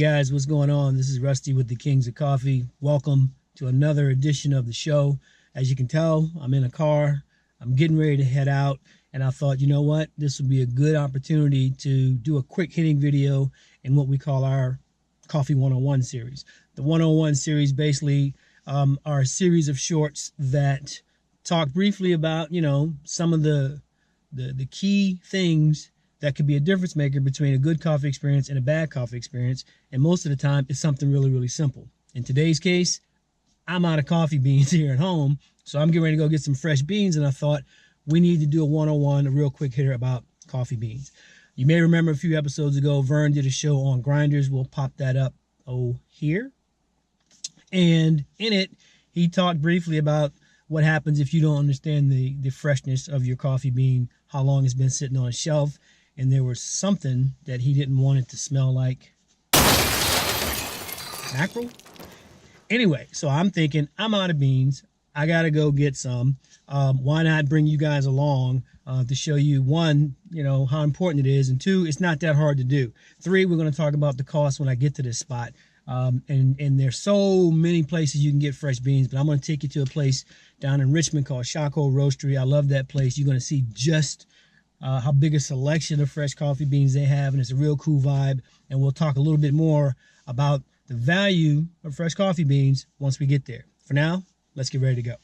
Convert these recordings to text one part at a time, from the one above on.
guys, what's going on? This is Rusty with the Kings of Coffee. Welcome to another edition of the show. As you can tell, I'm in a car. I'm getting ready to head out, and I thought, you know what? This would be a good opportunity to do a quick hitting video in what we call our Coffee 101 series. The 101 series basically are a series of shorts that talk briefly about, you know, some of the key things that could be a difference maker between a good coffee experience and a bad coffee experience. And most of the time, it's something really, really simple. In today's case, I'm out of coffee beans here at home, so I'm getting ready to go get some fresh beans, and I thought we need to do a 101, a real quick hitter about coffee beans. You may remember a few episodes ago, Vern did a show on grinders. We'll pop that up here. And in it, he talked briefly about what happens if you don't understand the freshness of your coffee bean, how long it's been sitting on a shelf, and there was something that he didn't want it to smell like mackerel. Anyway, so I'm thinking, I'm out of beans. I got to go get some. Why not bring you guys along to show you, one, you know, how important it is, and two, it's not that hard to do. Three, we're going to talk about the cost when I get to this spot. And there's so many places you can get fresh beans, but I'm going to take you to a place down in Richmond called Schoolboy Roastery. I love that place. You're going to see just how big a selection of fresh coffee beans they have, and it's a real cool vibe. And we'll talk a little bit more about the value of fresh coffee beans once we get there. For now, let's get ready to go.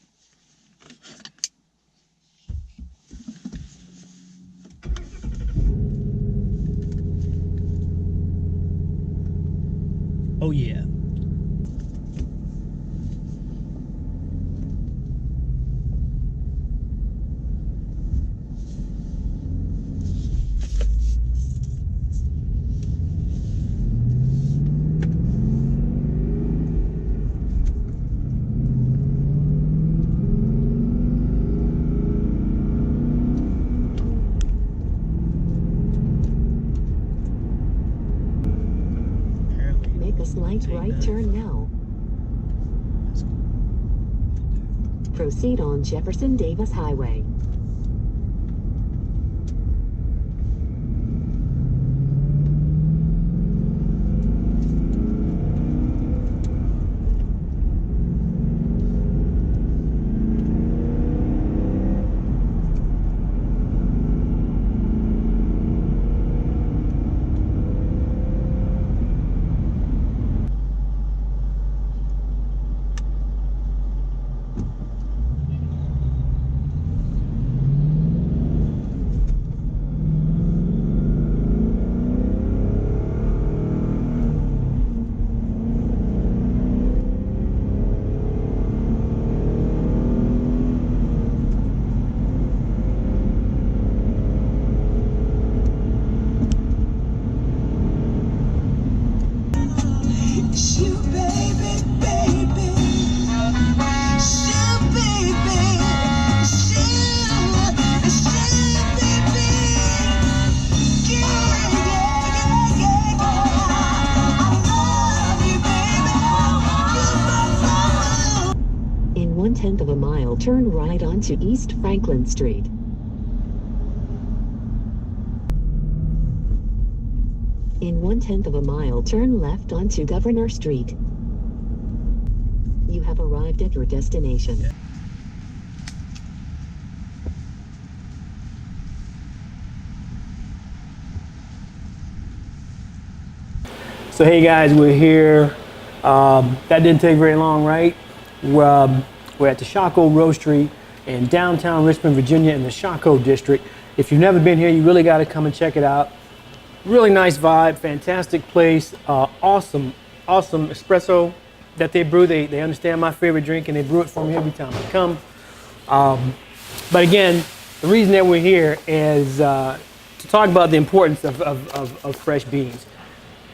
Oh yeah. Slight right turn now. Proceed on Jefferson Davis Highway. In 1/10 of a mile, turn right onto East Franklin Street. In 1/10 of a mile, turn left onto Governor Street. You have arrived at your destination. Yeah. So hey guys, we're here. That didn't take very long, right? We're at the Schoolboy Roastery in downtown Richmond, Virginia, in the Schoolboy district. If you've never been here, you really got to come and check it out. Really nice vibe, fantastic place, awesome espresso that they brew. They understand my favorite drink, and they brew it for me every time I come. But again, the reason that we're here is to talk about the importance of fresh beans.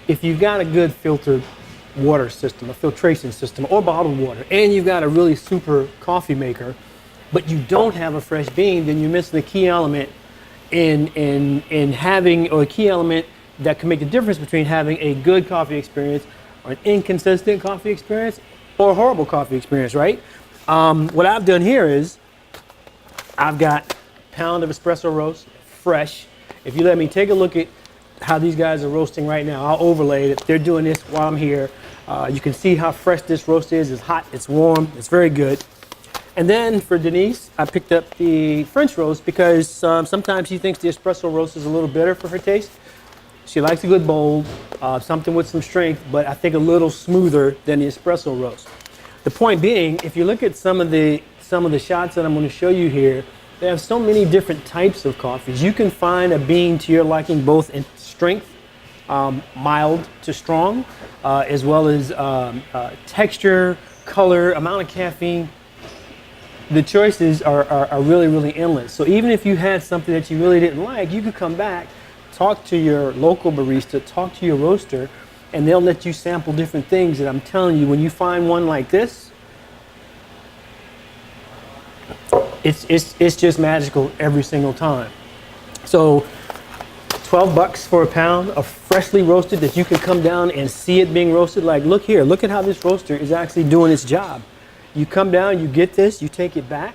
If you've got a good filtered water system, a filtration system, or bottled water, and you've got a really super coffee maker, but you don't have a fresh bean, then you're missing a key element in having, or a key element that can make the difference between having a good coffee experience or an inconsistent coffee experience or a horrible coffee experience, right? What I've done here is I've got a pound of espresso roast, fresh. If you let me take a look at how these guys are roasting right now. I'll overlay it. They're doing this while I'm here. You can see how fresh this roast is. It's hot, it's warm, it's very good. And then for Denise, I picked up the French roast because sometimes she thinks the espresso roast is a little bitter for her taste. She likes a good bold, something with some strength, but I think a little smoother than the espresso roast. The point being, if you look at some of the shots that I'm going to show you here, they have so many different types of coffees. You can find a bean to your liking, both in strength, mild to strong, as well as texture, color, amount of caffeine. The choices are really, really endless. So even if you had something that you really didn't like, you could come back, talk to your local barista, talk to your roaster, and they'll let you sample different things. And I'm telling you, when you find one like this, it's just magical every single time. So 12 bucks for a pound of freshly roasted that you can come down and see it being roasted. Like, look here, look at how this roaster is actually doing its job. You come down, you get this, you take it back.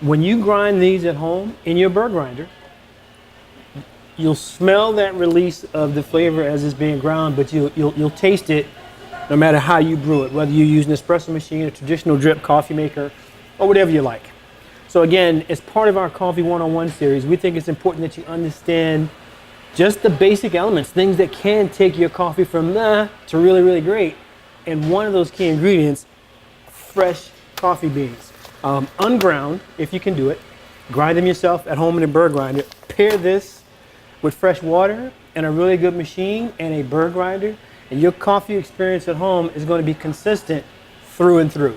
When you grind these at home in your burr grinder, you'll smell that release of the flavor as it's being ground, but you'll taste it no matter how you brew it, whether you use an espresso machine, a traditional drip coffee maker, or whatever you like. So again, as part of our Coffee 101 series, we think it's important that you understand just the basic elements, things that can take your coffee from nah to really, really great. And one of those key ingredients, fresh coffee beans. Unground, if you can do it. Grind them yourself at home in a burr grinder. Pair this with fresh water and a really good machine and a burr grinder, and your coffee experience at home is going to be consistent through and through,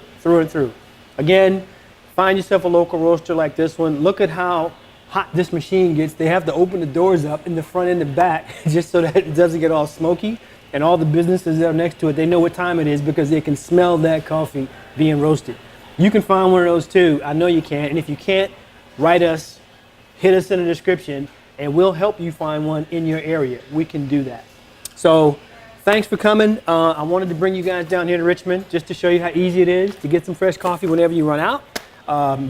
Again, find yourself a local roaster like this one. Look at how hot this machine gets. They have to open the doors up in the front and the back just so that it doesn't get all smoky. And all the businesses that are next to it, they know what time it is because they can smell that coffee being roasted. You can find one of those too. I know you can. And if you can't, write us, hit us in the description, and we'll help you find one in your area. We can do that. So thanks for coming. I wanted to bring you guys down here to Richmond just to show you how easy it is to get some fresh coffee whenever you run out.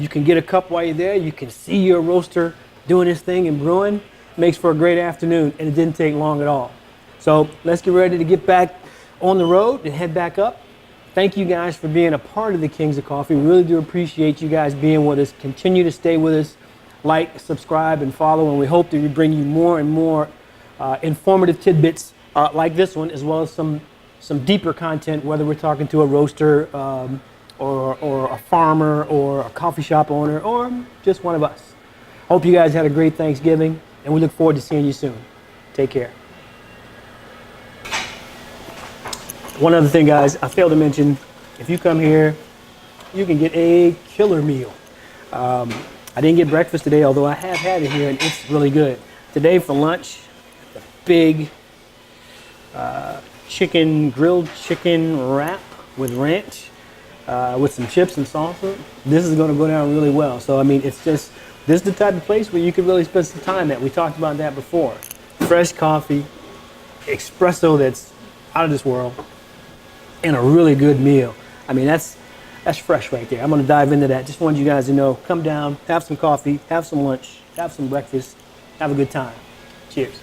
You can get a cup while you're there. You can see your roaster doing his thing and brewing. Makes for a great afternoon, and it didn't take long at all. So let's get ready to get back on the road and head back up. Thank you guys for being a part of the Kings of Coffee. We really do appreciate you guys being with us. Continue to stay with us. Like, subscribe, and follow, and we hope that we bring you more and more informative tidbits like this one, as well as some deeper content, whether we're talking to a roaster or a farmer or a coffee shop owner or just one of us. Hope you guys had a great Thanksgiving, and we look forward to seeing you soon. Take care. One other thing, guys, I failed to mention, if you come here, you can get a killer meal. I didn't get breakfast today, although I have had it here, and it's really good. Today for lunch, the big grilled chicken wrap with ranch, with some chips and salsa. This is going to go down really well. So, I mean, it's just, this is the type of place where you can really spend some time at. We talked about that before. Fresh coffee, espresso that's out of this world, and a really good meal. I mean, that's fresh right there. I'm going to dive into that. Just wanted you guys to know, come down, have some coffee, have some lunch, have some breakfast, have a good time. Cheers.